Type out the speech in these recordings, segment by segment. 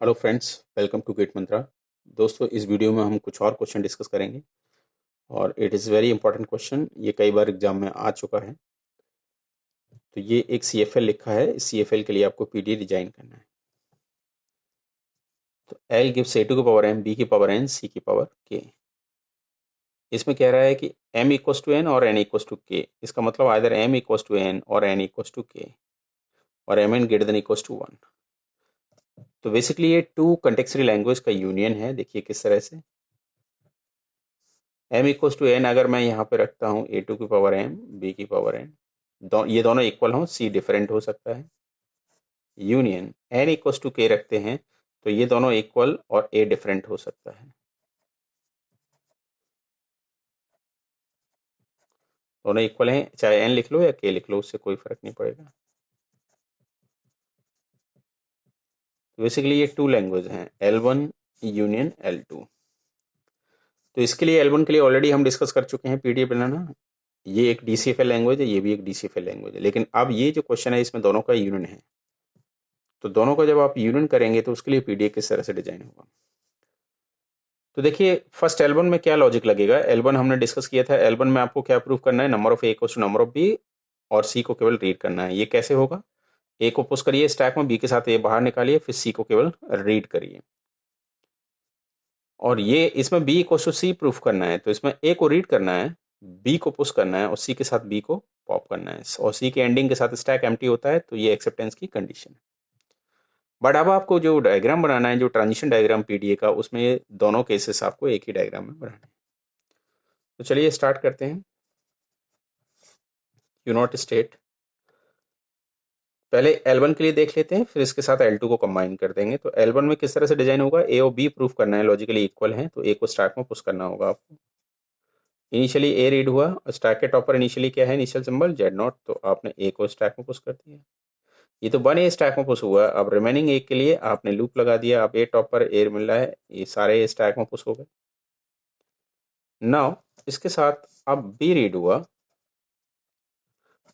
Hello friends, welcome to GATE Mantra. दोस्तों, इस video में हम कुछ और क्वेश्चन डिस्कस करेंगे और it is very important question. ये कई बार एग्जाम में आ चुका है। तो ये एक CFL लिखा है। इस CFL के लिए आपको PD डिजाइन करना है। तो L गिव्स A टू की पावर M, B की पावर N, C की पावर K। इसमें कह रहा है कि M इक्वस टू N और N इक्वस टू K। इसका मतलब either M equals to N और N इक्वस टू K और Mn greater than equals to 1। तो बेसिकली ये टू कंटेक्सरी लैंग्वेज का यूनियन है। देखिए किस तरह से M इक्वस टू N अगर मैं यहाँ पे रखता हूँ A टू की पावर M, B की पावर N, ये दोनों इक्वल हों, C डिफरेंट हो सकता है। Union N equals to K रखते हैं तो ये दोनों इक्वल और A डिफरेंट हो सकता है। दोनों इक्वल हैं, चाहे N लिख लो या K लिख लो, उससे कोई फर्क नहीं पड़ेगा। तो बेसिकली ये टू लैंग्वेज हैं, L1 यूनियन L2। तो इसके लिए L1 के लिए ऑलरेडी हम डिस्कस कर चुके हैं PDF बनाना। ये एक DCFL लैंग्वेज है, ये भी एक DCFL लैंग्वेज है, लेकिन अब ये जो क्वेश्चन है इसमें दोनों का यूनियन है। तो दोनों को जब आप यूनियन करेंगे तो उसके लिए PDF किस तरह से डिजाइन होगा। तो देखिए फर्स्ट L1 में क्या लॉजिक लगेगा। L1 हमने डिस्कस किया था। L1 में आपको क्या प्रूव करना है, number of A equals to number of B और C को केवल रीड करना है। ये कैसे होगा, A को पुश करिए स्टैक में, B के साथ A बाहर निकालिए, फिर C को केवल रीड करिए। और ये इसमें B equals to C proof करना है, तो इसमें A को रीड करना है, B को पुश करना है और C के साथ B को पॉप करना है। और C के एंडिंग के साथ स्टैक एम्प्टी होता है, तो ये एक्सेप्टेंस की कंडीशन है। बट अब आपको जो डायग्राम बनाना है, जो ट्रांजिशन डायग्राम PDA का, उसमें ये दोनों केसेस आपको एक ही डायग्राम में बनाना है। तो चलिए स्टार्ट करते हैं। यू नॉट स्टेट पहले L1 के लिए देख लेते हैं, फिर इसके साथ L2 को कंबाइन कर देंगे। तो L1 में किस तरह से डिजाइन होगा, A और B प्रूफ करना है, लॉजिकली इक्वल है, तो A को स्टैक में पुश करना होगा आपको। इनिशियली A रीड हुआ और स्टैक के टॉप पर इनिशियली क्या है, इनिशियल सिंबल Z0, तो आपने A को स्टैक में पुश कर दिया। ये तो 1A स्टैक में पुश हुआ। अब रिमेनिंग A के लिए आपने लूप लगा दिया। अब A टॉप पर A मिल रहा है, ये सारे स्टैक में पुश हो गए। नाउ इसके साथ अब B रीड हुआ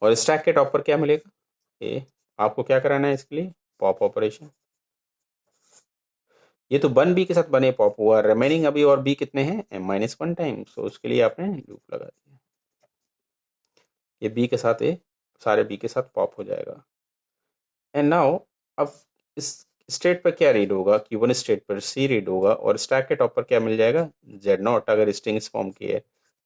और स्टैक के टॉप पर क्या मिलेगा, A। आपको क्या कराना है इसके लिए, पॉप ऑपरेशन। ये तो 1B के साथ 1A पॉप हुआ, रिमेनिंग अभी और B कितने हैं, -1 टाइम, सो उसके लिए आपने लूप लगा दिया। ये B के साथ A, सारे B के साथ पॉप हो जाएगा। एंड नाउ अब इस स्टेट पर क्या रीड होगा, Q1 स्टेट पर C रीड होगा और स्टैक के टॉप पर क्या मिल जाएगा, Z0। अगर स्ट्रिंग फॉर्म की है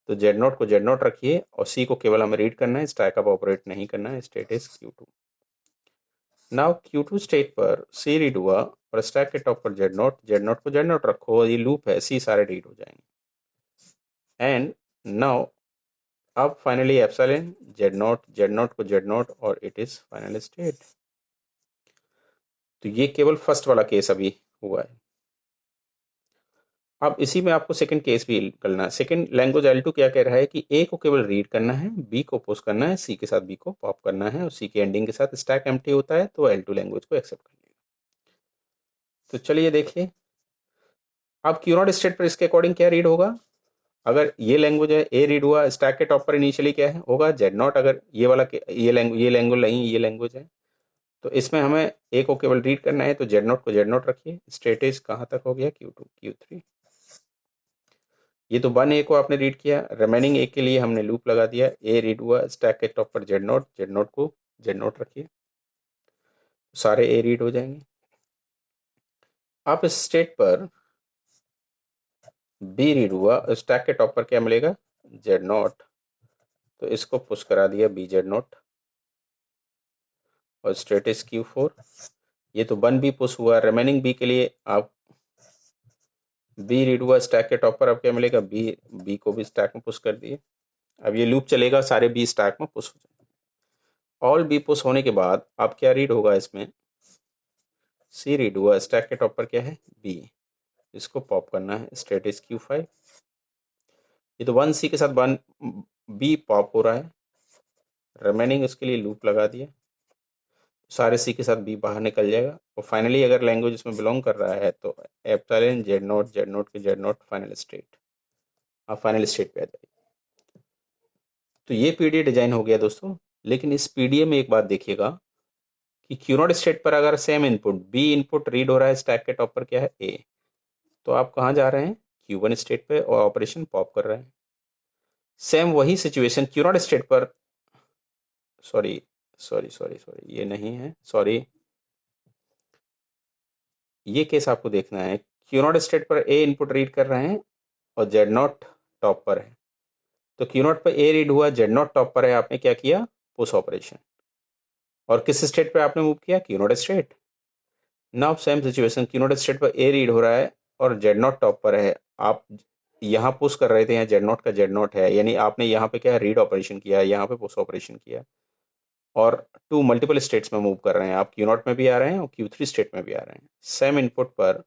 तो Z0 को Z0 रखिए और C को केवल हमें रीड करना है, स्टैक अप ऑपरेट नहीं करना है। State is Q2। Now Q2 state पर C रीड हुआ और स्टैक के टॉप पर Z0, Z0 को Z0 रखो और ये लूप है, C सारे रीड हो जाएंगे। एंड नाउ अब फाइनली एप्सिलॉन Z0 को Z0 और इट इज फाइनल स्टेट। तो ये केवल फर्स्ट वाला केस अभी हुआ है। अब इसी में आपको सेकंड केस भी करना है। सेकंड लैंग्वेज L2 क्या कह रहा है कि A को केवल रीड करना है, B को पुश करना है, C के साथ B को पॉप करना है और C के एंडिंग के साथ स्टैक एम्प्टी होता है, तो L2 लैंग्वेज को एक्सेप्ट कर लेगा। तो चलिए देखिए अब Q नॉट स्टेट पर इसके अकॉर्डिंग क्या रीड होगा। अगर ये लैंग्वेज है, A रीड हुआ, स्टैक के टॉप पर इनिशियली क्या है होगा, Z0। अगर ये वाला ये लैंग्वेज नहीं, ये लैंग्वेज है, तो इसमें हमें A को केवल रीड करना है, तो Z0 को Z0 रखिए। स्टेटेज कहाँ तक हो गया, Q2 Q3। ये तो 1A को आपने रीड किया, रिमेनिंग A के लिए हमने लूप लगा दिया। A रीड हुआ, स्टैक के टॉप पर Z0 को Z0 रखिए, सारे A रीड हो जाएंगे। आप इस स्टेट पर B रीड हुआ, स्टैक के टॉप पर क्या मिलेगा, Z0, तो इसको पुश करा दिया B Z0 और स्टेट इज Q4। ये तो 1B पुश हुआ, रिमेनिंग B के लिए आप B रीड हुआ, स्टैक के टॉप पर अब क्या मिलेगा, B को भी स्टैक में पुश कर दिए। अब ये लूप चलेगा, सारे B स्टैक में पुश हो जाएंगे। ऑल B पुश होने के बाद अब क्या रीड होगा, इसमें C रीड हुआ, स्टैक के टॉप पर क्या है, B, इसको पॉप करना है। State is Q5। ये तो 1C के साथ 1B पॉप हो रहा है, रिमेनिंग उसके लिए लूप लगा दिया, सारे C के साथ B बाहर निकल जाएगा। और फाइनली अगर लैंग्वेज इसमें बिलोंग कर रहा है तो एप्सिलॉन Z0 के Z0 फाइनल स्टेट, आप फाइनल स्टेट पे आ जाएगी। तो ये PDA डिजाइन हो गया दोस्तों। लेकिन इस PDA में एक बात देखिएगा, कि क्यू नॉट स्टेट पर अगर same input B input read हो रहा है स्टैक के टॉप पर क्या है ए, तो आप कहाँ जा रहे हैं क्यू वन स्टेट पे और ऑपरेशन पॉप कर रहे हैं। सेम वही सिचुएशन क्यू नॉट स्टेट पर, सॉरी सॉरी सॉरी सॉरी ये नहीं है, सॉरी ये केस आपको देखना है। क्यू नॉट स्टेट पर ए इनपुट रीड कर रहे हैं और जेड नॉट टॉप पर है, तो क्यू नॉट पर ए रीड हुआ, जेड नॉट टॉप पर है, आपने क्या किया पुश ऑपरेशन, और किस स्टेट पे आपने मूव किया Q not state. Now same situation Q not state पर ए रीड हो रहा है और जेड नॉट टॉप पर है, आप यहाँ पुश कर रहे थे, यहाँ जेड नॉट का जेड नॉट है, यानी आपने यहाँ पे क्या रीड ऑपरेशन किया, यहाँ पे पुश ऑपरेशन किया, और टू मल्टीपल स्टेट्स में मूव कर रहे हैं, आप क्यू नॉट में भी आ रहे हैं और क्यू थ्री स्टेट में भी आ रहे हैं। सेम इनपुट पर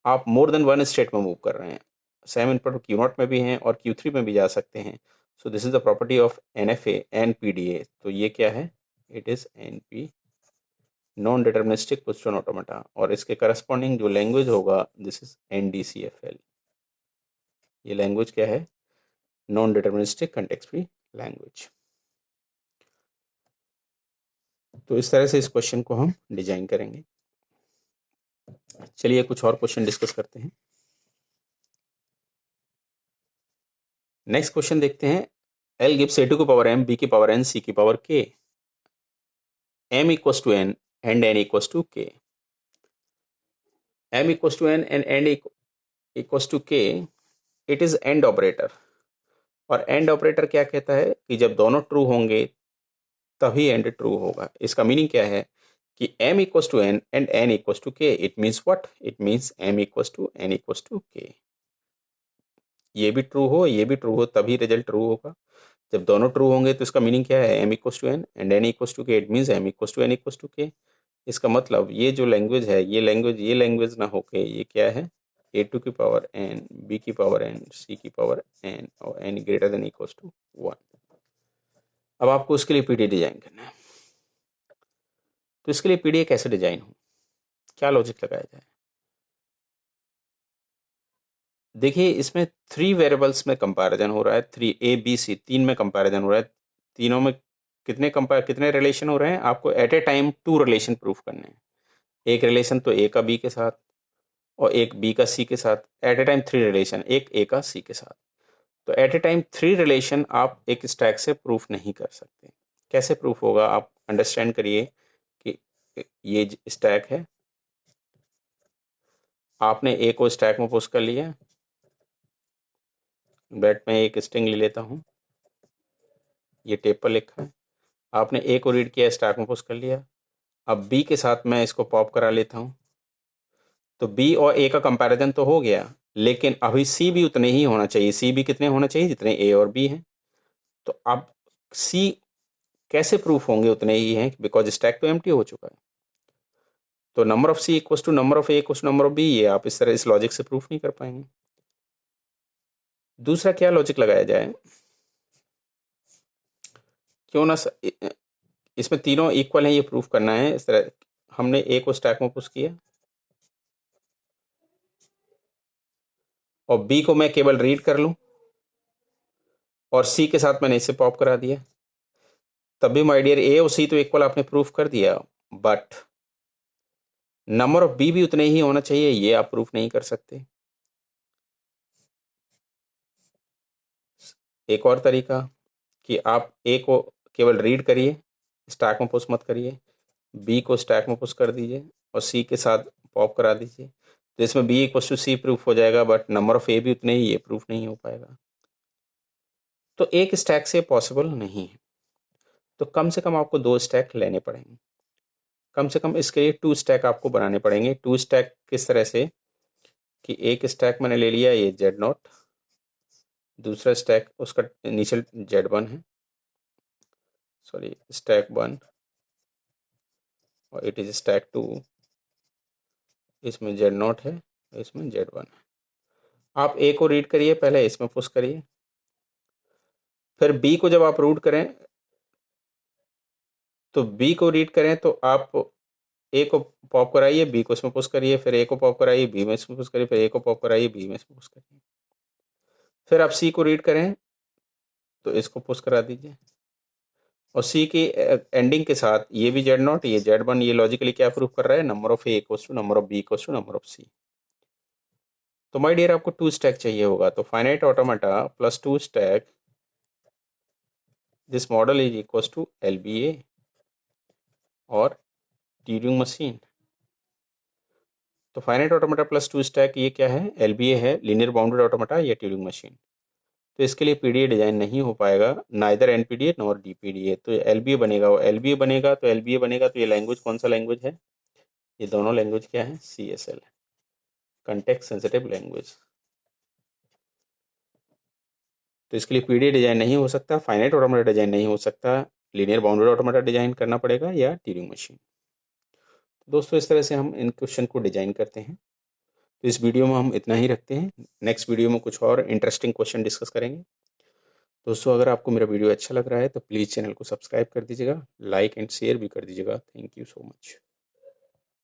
आप मोर देन वन स्टेट में मूव कर रहे हैं, सेम इनपुट क्यू नॉट में भी हैं और क्यू थ्री में भी जा सकते हैं। So this is the property of an F N P D A. तो ये क्या है, it is N P non deterministic question automata, और इसके करस्पॉन्डिंग जो लैंग्वेज होगा this is N D C F L. ये लैंग्वेज क्या है, non deterministic context free language. तो इस तरह से इस क्वेश्चन को हम डिजाइन करेंगे। चलिए कुछ और क्वेश्चन डिस्कस करते हैं। नेक्स्ट क्वेश्चन देखते हैं, एल गिव्स ए टू की पावर एम, बी की पावर एन, सी की पावर के, m equals to n and n equals to k. m equals to n and n equals to k, it is AND operator. और AND operator क्या कहता है कि जब दोनों ट्रू होंगे तभी AND ट्रू होगा। इसका मीनिंग क्या है कि m equals to n and n equals to k, it means what? It means m equals to n equals to k। ये भी ट्रू हो ये भी ट्रू हो तभी रिजल्ट ट्रू होगा। जब दोनों ट्रू होंगे तो इसका मीनिंग क्या है, m equals to n and n equals to k, it means m equals to n equals to k। इसका मतलब ये जो लैंग्वेज है ये लैंग्वेज ना होके ये क्या है, ए टू की पावर एन, बी की पावर एन, सी की पावर एन, और N greater than equals to 1। अब आपको उसके लिए पीडी डिजाइन करना है। तो इसके लिए पीडी कैसे डिजाइन हो, क्या लॉजिक लगाया जाए। देखिए इसमें 3 वेरिएबल्स में कंपैरिजन हो रहा है, 3 ए बी सी 3 में कंपैरिजन हो रहा है। तीनों में कितने रिलेशन हो रहे हैं, आपको at a time 2 relation proof करने हैं। एक रिलेशन तो ए का बी के साथ और एक बी का सी के साथ, एट ए टाइम 3 रिलेशन, एक ए का सी के साथ। तो एट ए टाइम 3 रिलेशन आप एक स्टैक से प्रूफ नहीं कर सकते। कैसे प्रूफ होगा, आप अंडरस्टैंड करिए कि ये स्टैक है, आपने ए को स्टैक में पुश कर लिया, बैट में एक स्ट्रिंग ले लेता हूँ, ये टेप पर लिखा है, आपने ए को रीड किया स्टैक में पुश कर लिया। अब बी के साथ मैं इसको पॉप करा लेता हूँ, तो बी और ए का कंपैरिजन तो हो गया, लेकिन अभी सी भी उतने ही होना चाहिए। सी भी कितने होना चाहिए जितने ए और बी हैं। तो अब सी कैसे प्रूफ होंगे, उतने ही हैं बिकॉज स्टैक तो एम्प्टी हो चुका है। तो number of C equals to number of A equals to number of B, ये आप इस तरह इस लॉजिक से प्रूफ नहीं कर पाएंगे। दूसरा क्या लॉजिक लगाया जाए, क्यों ना इसमें तीनों इक्वल हैं ये प्रूफ करना है। इस तरह हमने ए को स्टैक में पुश किया और बी को मैं केवल रीड कर लूं और सी के साथ मैंने इसे पॉप करा दिया, तभी माय डियर ए और सी तो इक्वल आपने प्रूफ कर दिया, बट नंबर ऑफ बी भी उतने ही होना चाहिए, ये आप प्रूफ नहीं कर सकते। एक और तरीका कि आप ए को केवल रीड करिए, स्टैक में पुश मत करिए, बी को स्टैक में पुश कर दीजिए और सी के साथ पॉप करा दीजिए, तो इसमें B equal to C proof हो जाएगा, बट नंबर ऑफ ए भी उतने ही, ये प्रूफ नहीं हो पाएगा। तो एक स्टैक से पॉसिबल नहीं है, तो कम से कम आपको 2 स्टैक लेने पड़ेंगे। कम से कम इसके लिए 2 स्टैक आपको बनाने पड़ेंगे। 2 स्टैक किस तरह से कि एक स्टैक मैंने ले लिया ये जेड नॉट, दूसरा स्टैक उसका इनिशियल जेड वन है, सॉरी स्टैक 1, और इट इज स्टैक 2, इसमें जेड नॉट है, इसमें जेड वन है। आप ए को रीड करिए, पहले इसमें पुश करिए, फिर बी को जब आप रूट करें तो बी को रीड करें तो आप ए को पॉप कराइए, बी को इसमें पुश करिए, फिर ए को पॉप कराइए, बी में इसमें पुश करिए, फिर ए को पॉप कराइए, बी में इसमें पुश करिए। फिर आप सी को रीड करें तो इसको पुश करा दीजिए, और सी की एंडिंग के साथ ये भी जेड नॉट, ये जेड वन, ये लॉजिकली क्या प्रूव कर रहा है, number of A equals to number of B equals to number of C. तो माय डियर आपको टू स्टैक चाहिए होगा, तो finite automata plus two stack this model is equals to LBA और ट्यूरिंग मशीन। तो finite automata plus two stack ये क्या है, एलबीए है, लीनियर बाउंडेड ऑटोमेटा या ट्यूरिंग मशीन। तो इसके लिए पीडीए डिजाइन नहीं हो पाएगा, नाइदर एनपीडीए नॉर डीपीडीए। तो एलबीए बनेगा, वो एलबीए बनेगा, तो एलबीए बनेगा तो ये लैंग्वेज कौन सा लैंग्वेज है, ये दोनों लैंग्वेज क्या है, सीएसएल, कंटेक्स्ट सेंसिटिव लैंग्वेज। तो इसके लिए पीडीए डिजाइन नहीं हो सकता, फाइनाइट ऑटोमेटा डिजाइन नहीं हो सकता, लीनियर बाउंडेड ऑटोमेटा डिजाइन करना पड़ेगा या ट्यूरिंग मशीन। दोस्तों इस तरह से हम इन क्वेश्चन को डिजाइन करते हैं। तो इस वीडियो में हम इतना ही रखते हैं, नेक्स्ट वीडियो में कुछ और इंटरेस्टिंग क्वेश्चन डिस्कस करेंगे। दोस्तों अगर आपको मेरा वीडियो अच्छा लग रहा है तो प्लीज़ चैनल को सब्सक्राइब कर दीजिएगा, लाइक एंड शेयर भी कर दीजिएगा। Thank you so much.